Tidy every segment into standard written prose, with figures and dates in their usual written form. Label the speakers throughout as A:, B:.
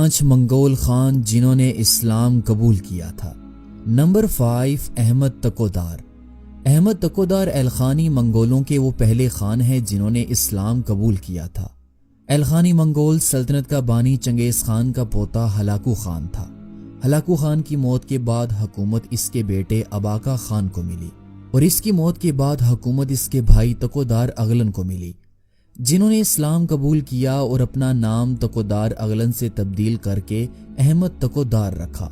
A: 5 منگول خان جنہوں نے اسلام قبول کیا تھا۔ نمبر 5، احمد تکودار۔ احمد تکودار ایلخانی منگولوں کے وہ پہلے خان ہیں جنہوں نے اسلام قبول کیا تھا۔ ایلخانی منگول سلطنت کا بانی چنگیز خان کا پوتا ہلاکو خان تھا۔ ہلاکو خان کی موت کے بعد حکومت اس کے بیٹے اباکا خان کو ملی اور اس کی موت کے بعد حکومت اس کے بھائی تکودار اغلن کو ملی، جنہوں نے اسلام قبول کیا اور اپنا نام تکودار اغلن سے تبدیل کر کے احمد تکودار رکھا۔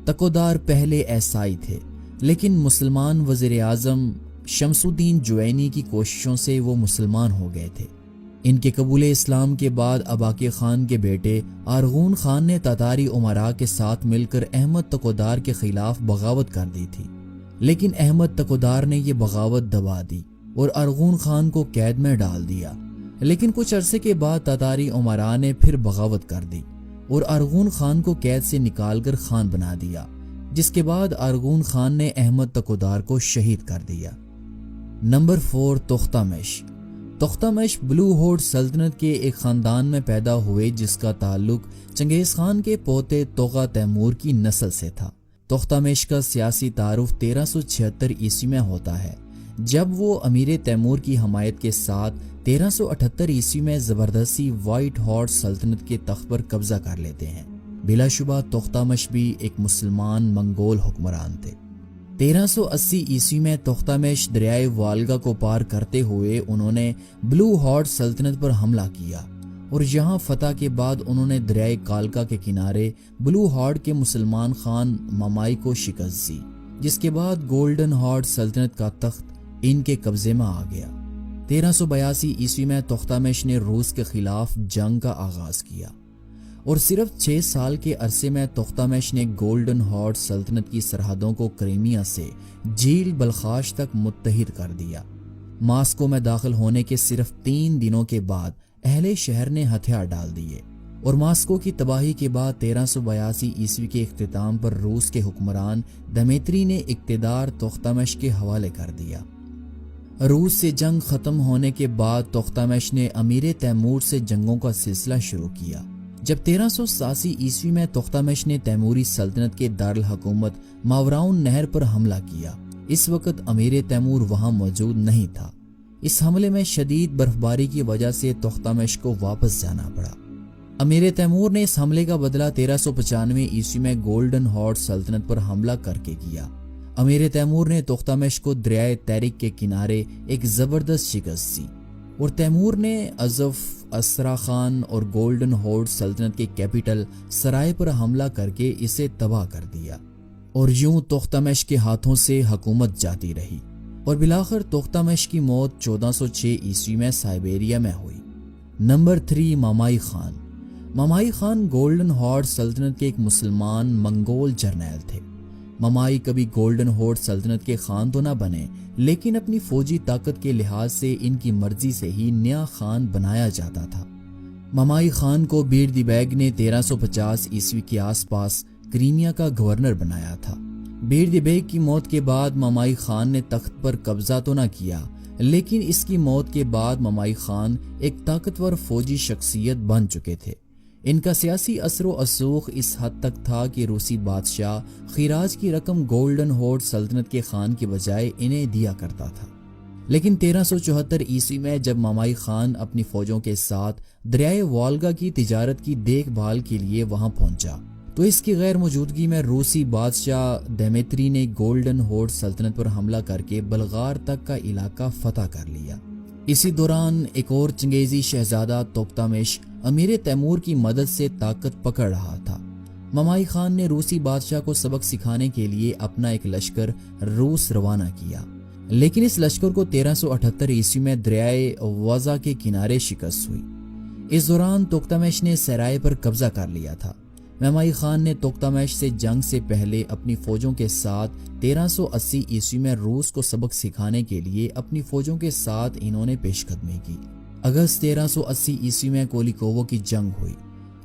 A: تکودار پہلے عیسائی تھے، لیکن مسلمان وزیر اعظم شمس الدین جوینی کی کوششوں سے وہ مسلمان ہو گئے تھے۔ ان کے قبول اسلام کے بعد اباکے خان کے بیٹے ارغون خان نے تاتاری امراء کے ساتھ مل کر احمد تکودار کے خلاف بغاوت کر دی تھی، لیکن احمد تکودار نے یہ بغاوت دبا دی اور ارغون خان کو قید میں ڈال دیا۔ لیکن کچھ عرصے کے بعد تاتاری امراء نے پھر بغاوت کر دی اور ارغون خان کو قید سے نکال کر خان بنا دیا، جس کے بعد ارغون خان نے احمد تکودار کو شہید کر دیا۔ نمبر 4، تختامش۔ تختامش بلو ہوڈ سلطنت کے ایک خاندان میں پیدا ہوئے جس کا تعلق چنگیز خان کے پوتے توغا تیمور کی نسل سے تھا۔ تختامش کا سیاسی تعارف 1376 عیسوی میں ہوتا ہے، جب وہ امیر تیمور کی حمایت کے ساتھ 1378 عیسوی میں زبردستی وائٹ ہارس سلطنت کے تخت پر قبضہ کر لیتے ہیں۔ بلا شبہ تختامش بھی ایک مسلمان منگول حکمران تھے۔ 1380 عیسوی میں تختامش دریائے والگا کو پار کرتے ہوئے انہوں نے بلو ہارس سلطنت پر حملہ کیا اور یہاں فتح کے بعد انہوں نے دریائے کالکا کے کنارے بلو ہارڈ کے مسلمان خان مامائی کو شکست دی، جس کے بعد گولڈن ہارڈ سلطنت کا تخت ان کے قبضے میں آ گیا۔ 1382 عیسوی میں تختامش نے روس کے خلاف جنگ کا آغاز کیا اور صرف 6 سال کے عرصے میں تختامش نے گولڈن ہارڈ سلطنت کی سرحدوں کو کریمیا سے جھیل بلخاش تک متحد کر دیا۔ ماسکو میں داخل ہونے کے صرف 3 دنوں کے بعد اہل شہر نے ہتھیار ڈال دیے اور ماسکو کی تباہی کے بعد 1382 عیسوی کے اختتام پر روس کے حکمران دمیتری نے اقتدار تختامش کے حوالے کر دیا۔ روس سے جنگ ختم ہونے کے بعد تختامش نے امیر تیمور سے جنگوں کا سلسلہ شروع کیا۔ جب 1387 عیسوی میں تختامش نے تیموری سلطنت کے دارالحکومت ماوراؤن نہر پر حملہ کیا، اس وقت امیر تیمور وہاں موجود نہیں تھا۔ اس حملے میں شدید برفباری کی وجہ سے تختامش کو واپس جانا پڑا۔ امیر تیمور نے اس حملے کا بدلہ 1395 عیسوی میں گولڈن ہارڈ سلطنت پر حملہ کر کے کیا۔ امیر تیمور نے تختامش کو دریائے تیرک کے کنارے ایک زبردست شکست دی اور تیمور نے ازف، استراخان اور گولڈن ہارڈ سلطنت کے کیپٹل سرائے پر حملہ کر کے اسے تباہ کر دیا اور یوں تختامش کے ہاتھوں سے حکومت جاتی رہی اور بالآخر تختامش کی موت 1406 عیسوی میں سائبیریا میں ہوئی۔ Number 3، Mamai Khan. Mamai Khan Golden Horde سلطنت کے ایک مسلمان منگول جرنیل تھے۔ مامائی کبھی گولڈن ہارڈ سلطنت کے خان تو نہ بنے، لیکن اپنی فوجی طاقت کے لحاظ سے ان کی مرضی سے ہی نیا خان بنایا جاتا تھا۔ مامائی خان کو بیردی بیگ نے 1350 عیسوی کے آس پاس کریمیا کا گورنر بنایا تھا۔ بیردی بیگ کی موت کے بعد مامائی خان نے تخت پر قبضہ تو نہ کیا، لیکن اس کی موت کے بعد مامائی خان ایک طاقتور فوجی شخصیت بن چکے تھے۔ ان کا سیاسی اثر و رسوخ اس حد تک تھا کہ روسی بادشاہ خراج کی رقم گولڈن ہارڈ سلطنت کے خان کی بجائے انہیں دیا کرتا تھا۔ لیکن 1374 عیسوی میں جب مامائی خان اپنی فوجوں کے ساتھ دریائے والگا کی تجارت کی دیکھ بھال کے لیے وہاں پہنچا تو اس کی غیر موجودگی میں روسی بادشاہ دیمیتری نے گولڈن ہارڈ سلطنت پر حملہ کر کے بلغار تک کا علاقہ فتح کر لیا۔ اسی دوران ایک اور چنگیزی شہزادہ توختامش امیر تیمور کی مدد سے طاقت پکڑ رہا تھا۔ مامائی خان نے روسی بادشاہ کو سبق سکھانے کے لیے اپنا ایک لشکر روس روانہ کیا، لیکن اس لشکر کو 1378 عیسوی میں دریائے وازا کے کنارے شکست ہوئی۔ اس دوران توختامش نے سرائے پر قبضہ کر لیا تھا۔ مامائی خان نے توختامش سے جنگ سے پہلے اپنی فوجوں کے ساتھ 1380 عیسوی میں روس کو سبق سکھانے کے لیے اپنی فوجوں کے ساتھ انہوں نے پیش قدمی کی۔ اگست 1380 عیسوی میں کولیکوو کی جنگ ہوئی،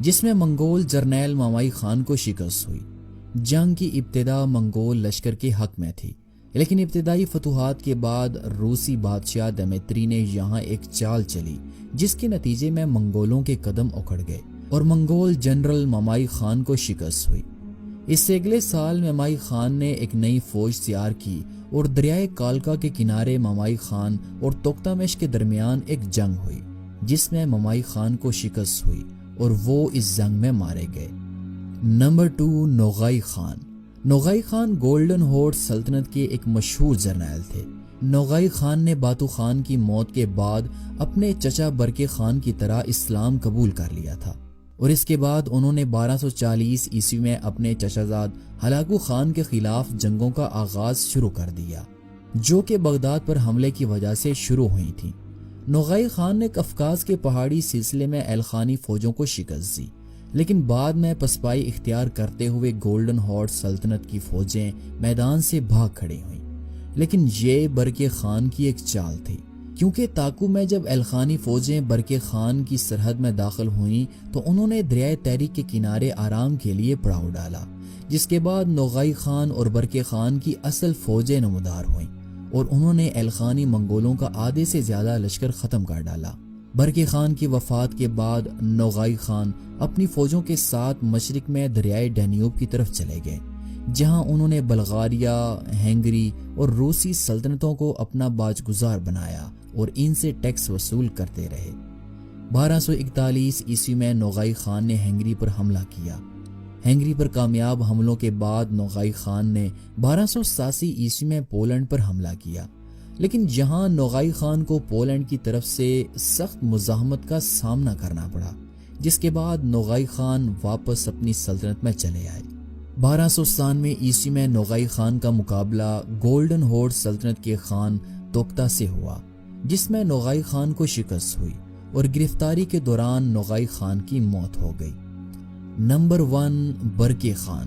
A: جس میں منگول جرنیل مامائی خان کو شکست ہوئی۔ جنگ کی ابتدا منگول لشکر کے حق میں تھی، لیکن ابتدائی فتوحات کے بعد روسی بادشاہ دمیتری نے یہاں ایک چال چلی جس کے نتیجے میں منگولوں کے قدم اکھڑ گئے اور منگول جنرل ممائی خان کو شکست ہوئی۔ اس سے اگلے سال ممائی خان نے ایک نئی فوج تیار کی اور دریائے کالکا کے کنارے ممائی خان اور توختامش کے درمیان ایک جنگ ہوئی جس میں ممائی خان کو شکست ہوئی اور وہ اس جنگ میں مارے گئے۔ Number 2، Nogai Khan. Nogai Khan Golden Horde سلطنت کے ایک مشہور جرنیل تھے۔ نوغائی خان نے باتو خان کی موت کے بعد اپنے چچا برکے خان کی طرح اسلام قبول کر لیا تھا، اور اس کے بعد انہوں نے 1240 عیسوی میں اپنے چچا زاد ہلاکو خان کے خلاف جنگوں کا آغاز شروع کر دیا، جو کہ بغداد پر حملے کی وجہ سے شروع ہوئی تھیں۔ نوغائی خان نے قفقاز کے پہاڑی سلسلے میں الخانی فوجوں کو شکست دی، لیکن بعد میں پسپائی اختیار کرتے ہوئے گولڈن ہارس سلطنت کی فوجیں میدان سے بھاگ کھڑی ہوئیں۔ لیکن یہ برکے خان کی ایک چال تھی، کیونکہ تاکو میں جب الخانی فوجیں برکے خان کی سرحد میں داخل ہوئیں تو انہوں نے دریائے تحریک کے کنارے آرام کے لیے پڑاؤ ڈالا، جس کے بعد نوغائی خان اور برکے خان کی اصل فوجیں نمودار ہوئیں اور انہوں نے الخانی منگولوں کا آدھے سے زیادہ لشکر ختم کر ڈالا۔ برکے خان کی وفات کے بعد نوغائی خان اپنی فوجوں کے ساتھ مشرق میں دریائے ڈینیوب کی طرف چلے گئے، جہاں انہوں نے بلغاریہ، ہنگری اور روسی سلطنتوں کو اپنا باج گزار بنایا اور ان سے ٹیکس وصول کرتے رہے۔ 1241 عیسوی میں نوغائی خان نے ہنگری پر حملہ کیا۔ ہنگری پر کامیاب حملوں کے بعد نوغائی خان نے 1287 عیسوی میں پولینڈ پر حملہ کیا، لیکن جہاں نوغائی خان کو پولینڈ کی طرف سے سخت مزاحمت کا سامنا کرنا پڑا، جس کے بعد نوغائی خان واپس اپنی سلطنت میں چلے آئے۔ 1297 عیسوی میں نوغائی خان کا مقابلہ گولڈن ہورس سلطنت کے خان توختہ سے ہوا، جس میں نوغائی خان کو شکست ہوئی اور گرفتاری کے دوران نوغائی خان کی موت ہو گئی۔ نمبر 1، برکے خان۔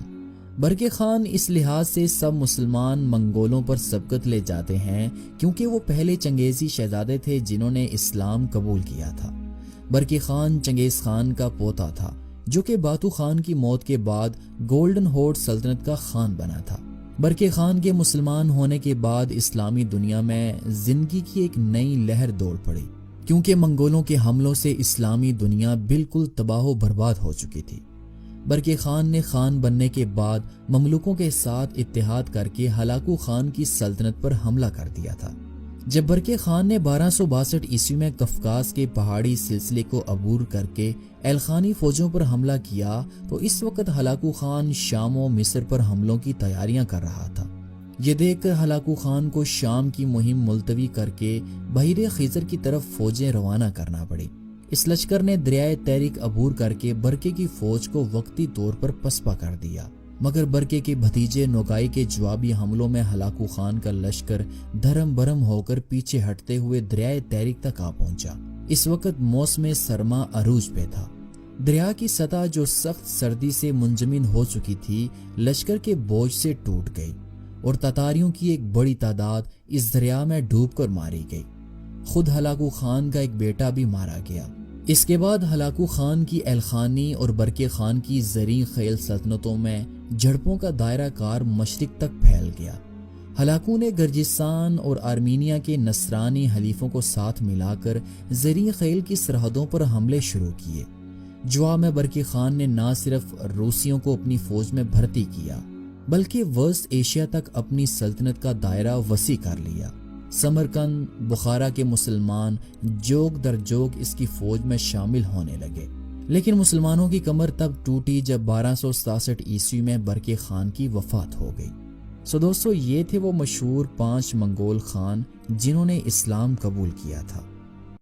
A: برکے خان اس لحاظ سے سب مسلمان منگولوں پر سبقت لے جاتے ہیں کیونکہ وہ پہلے چنگیزی شہزادے تھے جنہوں نے اسلام قبول کیا تھا۔ برکے خان چنگیز خان کا پوتا تھا، جو کہ باتو خان کی موت کے بعد گولڈن ہورس سلطنت کا خان بنا تھا۔ برکے خان کے مسلمان ہونے کے بعد اسلامی دنیا میں زندگی کی ایک نئی لہر دوڑ پڑی، کیونکہ منگولوں کے حملوں سے اسلامی دنیا بالکل تباہ و برباد ہو چکی تھی۔ برکے خان نے خان بننے کے بعد مملوکوں کے ساتھ اتحاد کر کے ہلاکو خان کی سلطنت پر حملہ کر دیا تھا۔ جب برکے خان نے 1262 عیسوی میں قفقاز کے پہاڑی سلسلے کو عبور کر کے الخانی فوجوں پر حملہ کیا تو اس وقت ہلاکو خان شام و مصر پر حملوں کی تیاریاں کر رہا تھا۔ یہ دیکھ کر ہلاکو خان کو شام کی مہم ملتوی کر کے بحیرہ خزر کی طرف فوجیں روانہ کرنا پڑی۔ اس لشکر نے دریائے تحریک عبور کر کے برکے کی فوج کو وقتی طور پر پسپا کر دیا، مگر برکے کے بھتیجے نوگائی کے جوابی حملوں میں ہلاکو خان کا لشکر دھرم برم ہو کر پیچھے ہٹتے ہوئے دریائے تحریک تک آ پہنچا۔ اس وقت موسم سرما عروج پہ تھا۔ دریا کی سطح جو سخت سردی سے منجمد ہو چکی تھی لشکر کے بوجھ سے ٹوٹ گئی اور تاتاریوں کی ایک بڑی تعداد اس دریا میں ڈوب کر ماری گئی۔ خود ہلاکو خان کا ایک بیٹا بھی مارا گیا۔ اس کے بعد ہلاکو خان کی الخانی اور برکے خان کی زرعی خیل سلطنتوں میں جھڑپوں کا دائرہ کار مشرق تک پھیل گیا۔ ہلاکو نے گرجستان اور آرمینیا کے نصرانی حلیفوں کو ساتھ ملا کر زرعی خیل کی سرحدوں پر حملے شروع کیے۔ جواب میں برکے خان نے نہ صرف روسیوں کو اپنی فوج میں بھرتی کیا بلکہ وسط ایشیا تک اپنی سلطنت کا دائرہ وسیع کر لیا۔ سمرقند، بخارا کے مسلمان جوگ در جوگ اس کی فوج میں شامل ہونے لگے، لیکن مسلمانوں کی کمر تب ٹوٹی جب 1267 عیسوی میں برکے خان کی وفات ہو گئی۔ دوستو، یہ تھے وہ مشہور 5 منگول خان جنہوں نے اسلام قبول کیا تھا۔